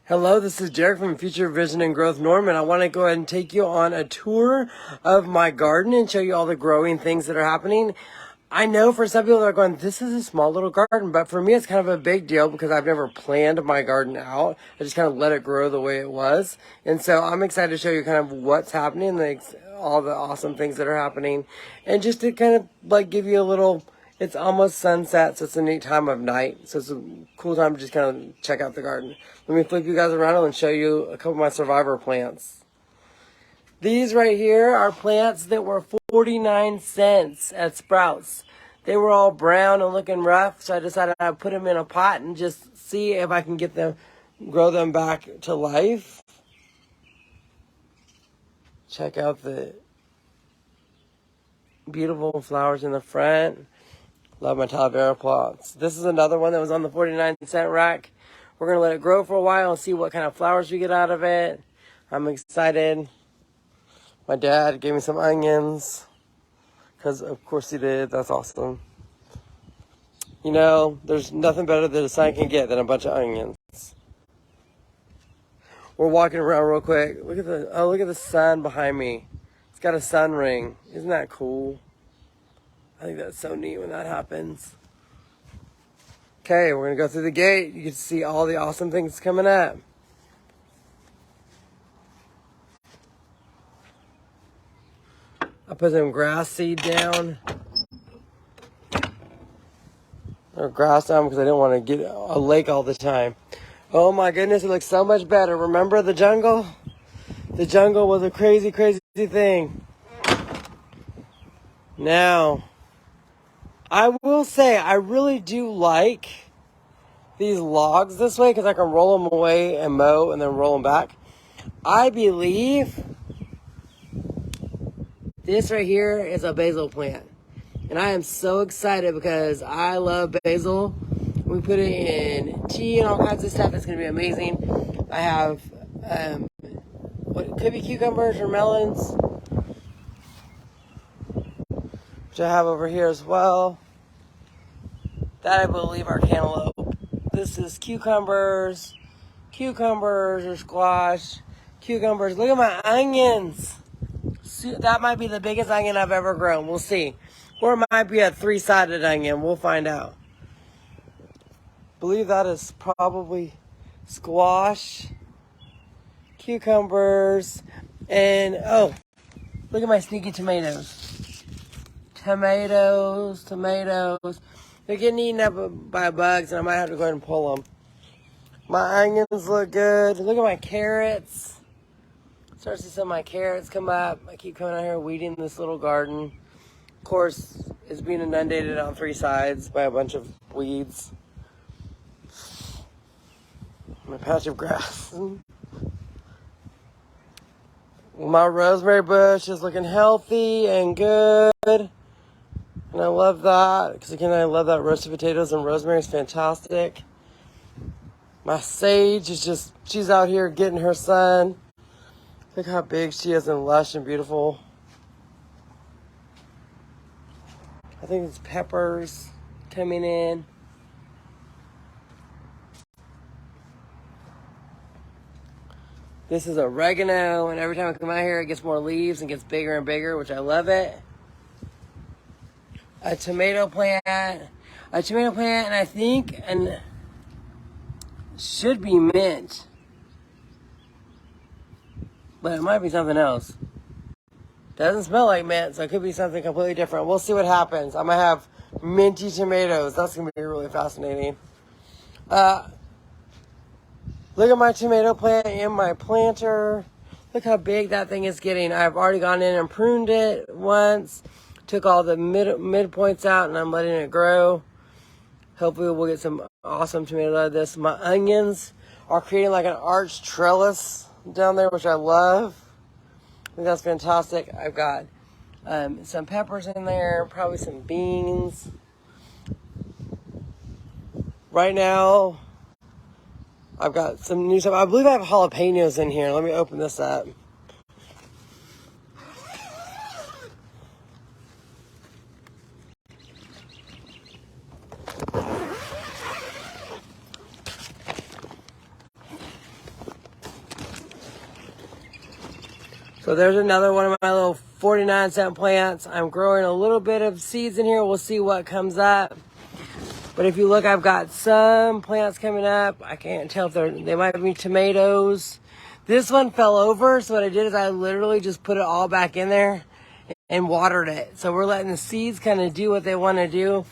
Hello, this is Derek from Future Vision and Growth Norman. I want to go ahead and take you on a tour of my garden and show you all the growing things that are happening. I know for some people they're going, this is a small little garden, but for me it's kind of a big deal because I've never planned my garden out. I just kind of let it grow the way it was. And so I'm excited to show you kind of what's happening, like all the awesome things that are happening, and just to kind of like give you a little. It's almost sunset, so it's a neat time of night. So it's a cool time to just kind of check out the garden. Let me flip you guys around and show you a couple of my survivor plants. These right here are plants that were 49 cents at Sprouts. They were all brown and looking rough, so I decided I'd put them in a pot and just see if I can grow them back to life. Check out the beautiful flowers in the front. Love my Talavera plants. This is another one that was on the 49-cent rack. We're going to let it grow for a while and see what kind of flowers we get out of it. I'm excited. My dad gave me some onions. Because, of course, he did. That's awesome. You know, there's nothing better that a son can get than a bunch of onions. We're walking around real quick. Look at the sun behind me. It's got a sun ring. Isn't that cool? I think that's so neat when that happens. Okay, we're going to go through the gate. You can see all the awesome things coming up. I put some grass seed down. Or grass down because I didn't want to get a lake all the time. Oh my goodness, it looks so much better. Remember the jungle? The jungle was a crazy, crazy thing. Now, I will say, I really do like these logs this way because I can roll them away and mow and then roll them back. I believe this right here is a basil plant. And I am so excited because I love basil. We put it in tea and all kinds of stuff. It's going to be amazing. I have, what could be cucumbers or melons, which I have over here as well. That I believe are cantaloupe. This is cucumbers or squash, cucumbers. Look at my onions. That might be the biggest onion I've ever grown. We'll see. Or it might be a three-sided onion. We'll find out. Believe that is probably squash, cucumbers, and oh, look at my sneaky tomatoes. Tomatoes. They're getting eaten up by bugs, and I might have to go ahead and pull them. My onions look good. Look at my carrots. Start to see some of my carrots come up. I keep coming out here weeding this little garden. Of course, it's being inundated on three sides by a bunch of weeds. My patch of grass. My rosemary bush is looking healthy and good. And I love that. Because again, I love that roasted potatoes and rosemary is fantastic. My sage is she's out here getting her sun. Look how big she is and lush and beautiful. I think it's peppers coming in. This is oregano, and every time I come out here, it gets more leaves and gets bigger and bigger, which I love it. A tomato plant, and I think should be mint. But it might be something else. Doesn't smell like mint, so it could be something completely different. We'll see what happens. I'm going to have minty tomatoes. That's going to be really fascinating. Look at my tomato plant in my planter. Look how big that thing is getting. I've already gone in and pruned it once. Took all the midpoints out, and I'm letting it grow. Hopefully we'll get some awesome tomatoes out of this. My onions are creating like an arched trellis down there, which I love. I think that's fantastic. I've got some peppers in there, probably some beans. Right now, I've got some new stuff. I believe I have jalapenos in here. Let me open this up. So there's another one of my little 49-cent plants. I'm growing a little bit of seeds in here. We'll see what comes up. But if you look, I've got some plants coming up. I can't tell if they might be tomatoes. This one fell over, so what I did is I literally just put it all back in there and watered it. So we're letting the seeds kind of do what they want to do.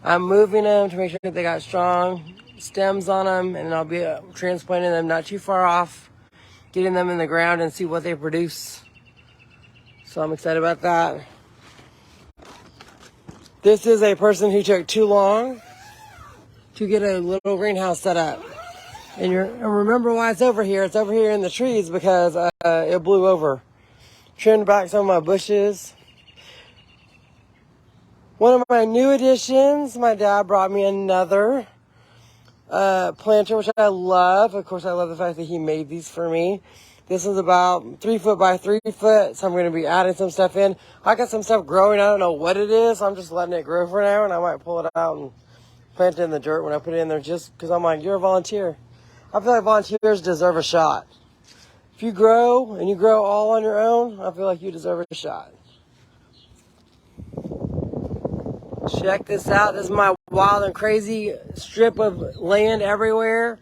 I'm moving them to make sure that they got strong stems on them, and I'll be transplanting them not too far off, getting them in the ground and see what they produce. So I'm excited about that. This is a person who took too long to get a little greenhouse set up. And remember why it's over here. It's over here in the trees because it blew over. Trimmed back some of my bushes. One of my new additions, my dad brought me another planter, which I love. Of course, I love the fact that he made these for me. This is about 3 foot by 3 foot, so I'm going to be adding some stuff in. I got some stuff growing. I don't know what it is. So I'm just letting it grow for now, and I might pull it out and plant it in the dirt when I put it in there, just because I'm like, you're a volunteer. I feel like volunteers deserve a shot. If you grow, and you grow all on your own, I feel like you deserve a shot. Check this out. This is my wild and crazy strip of land everywhere.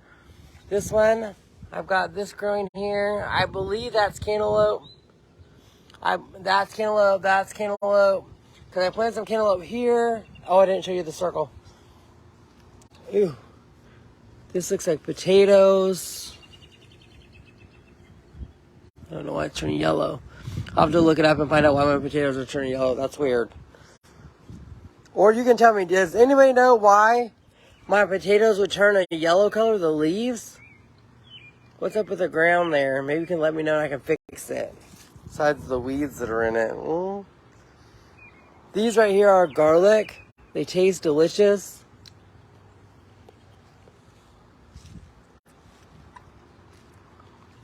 This one, I've got this growing here. I believe that's cantaloupe. That's cantaloupe. That's cantaloupe. Because I planted some cantaloupe here. Oh, I didn't show you the circle. Ew. This looks like potatoes. I don't know why it's turning yellow. I'll have to look it up and find out why my potatoes are turning yellow. That's weird. Or you can tell me, does anybody know why my potatoes would turn a yellow color, the leaves? What's up with the ground there? Maybe you can let me know and I can fix it. Besides the weeds that are in it. These right here are garlic. They taste delicious.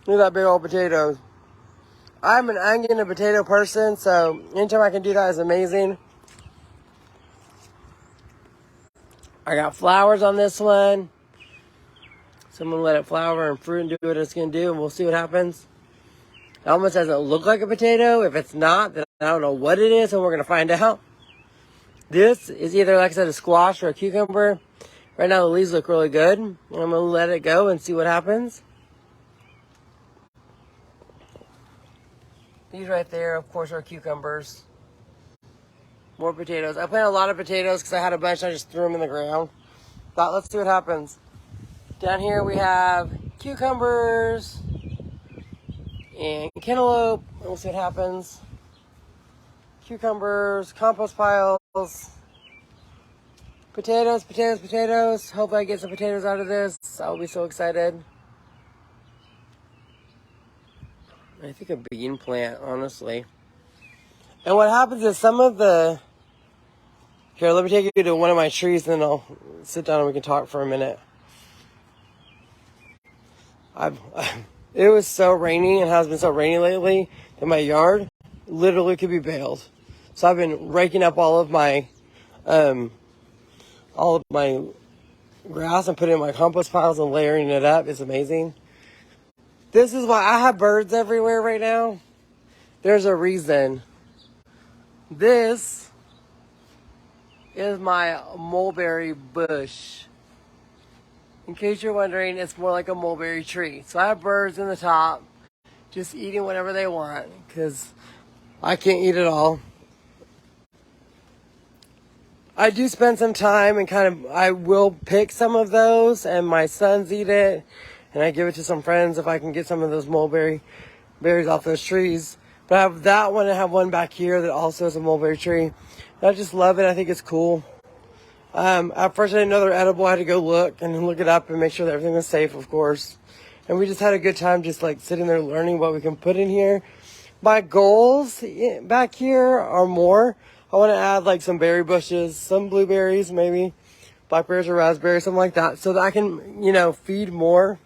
Look at that big old potatoes. I'm an onion and potato person, so anytime I can do that is amazing. I got flowers on this one. So I'm going to let it flower and fruit and do what it's going to do, and we'll see what happens. It almost doesn't look like a potato. If it's not, then I don't know what it is, and we're going to find out. This is either, like I said, a squash or a cucumber. Right now the leaves look really good. I'm going to let it go and see what happens. These right there, of course, are cucumbers. More potatoes. I planted a lot of potatoes because I had a bunch and I just threw them in the ground. But let's see what happens. Down here we have cucumbers and cantaloupe. We'll see what happens. Cucumbers, compost piles, potatoes, potatoes, potatoes. Hopefully I get some potatoes out of this. I'll be so excited. I think a bean plant, honestly. And what happens is some of the... Here, let me take you to one of my trees, and then I'll sit down and we can talk for a minute. It was so rainy and has been so rainy lately that my yard literally could be baled. So I've been raking up all of my grass and putting it in my compost piles and layering it up. It's amazing. This is why I have birds everywhere right now. There's a reason. This is my mulberry bush. In case you're wondering, it's more like a mulberry tree. So I have birds in the top just eating whatever they want because I can't eat it all. I do spend some time and I will pick some of those and my sons eat it. And I give it to some friends if I can get some of those mulberry berries off those trees. But I have that one and I have one back here that also is a mulberry tree. And I just love it. I think it's cool. At first I didn't know they're edible. I had to go look it up and make sure that everything was safe, of course. And we just had a good time just like sitting there learning what we can put in here. My goals back here are more. I want to add like some berry bushes, some blueberries, maybe blackberries or raspberries, something like that. So that I can, feed more.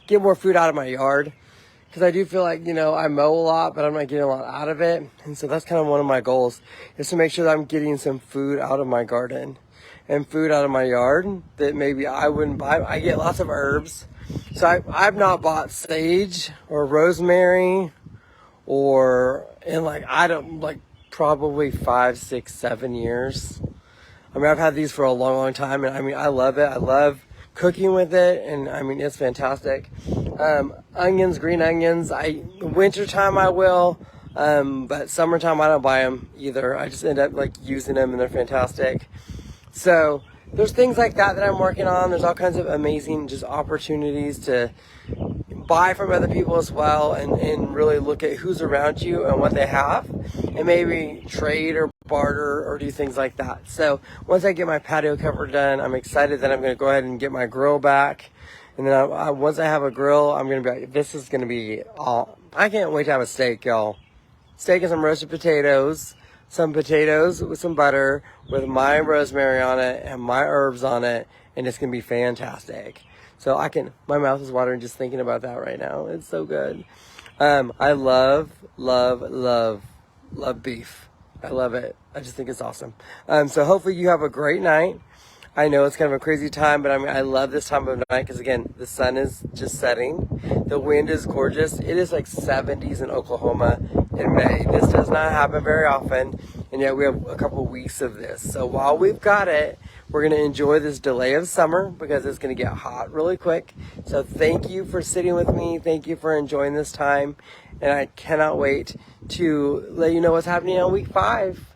Get more food out of my yard because I do feel like, I mow a lot, but I'm not getting a lot out of it. And so that's kind of one of my goals is to make sure that I'm getting some food out of my garden and food out of my yard that maybe I wouldn't buy. I get lots of herbs. So I've not bought sage or rosemary or in like, I don't, like probably 5, 6, 7 years. I mean, I've had these for a long, long time, and I mean, I love it. I love cooking with it, and I mean, it's fantastic. Onions, green onions, wintertime I will, but summertime I don't buy them either. I just end up like using them, and they're fantastic. So there's things like that I'm working on. There's all kinds of amazing just opportunities to buy from other people as well, and really look at who's around you and what they have, and maybe trade or barter or do things like that. So once I get my patio cover done, I'm excited that I'm going to go ahead and get my grill back. And then once I have a grill, I'm going to be like, this is going to be all, I can't wait to have a steak, y'all. Steak and some roasted potatoes, some potatoes with some butter, with my rosemary on it and my herbs on it, and it's going to be fantastic. So my mouth is watering just thinking about that right now. It's so good. I love, love, love, love beef. I love it. I just think it's awesome. So hopefully you have a great night. I know it's kind of a crazy time, but I mean, I love this time of night because, again, the sun is just setting. The wind is gorgeous. It is like 70s in Oklahoma in May. This does not happen very often, and yet we have a couple of weeks of this. So while we've got it, we're going to enjoy this delay of summer because it's going to get hot really quick. So thank you for sitting with me. Thank you for enjoying this time. And I cannot wait to let you know what's happening on week 5.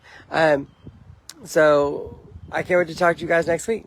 So I can't wait to talk to you guys next week.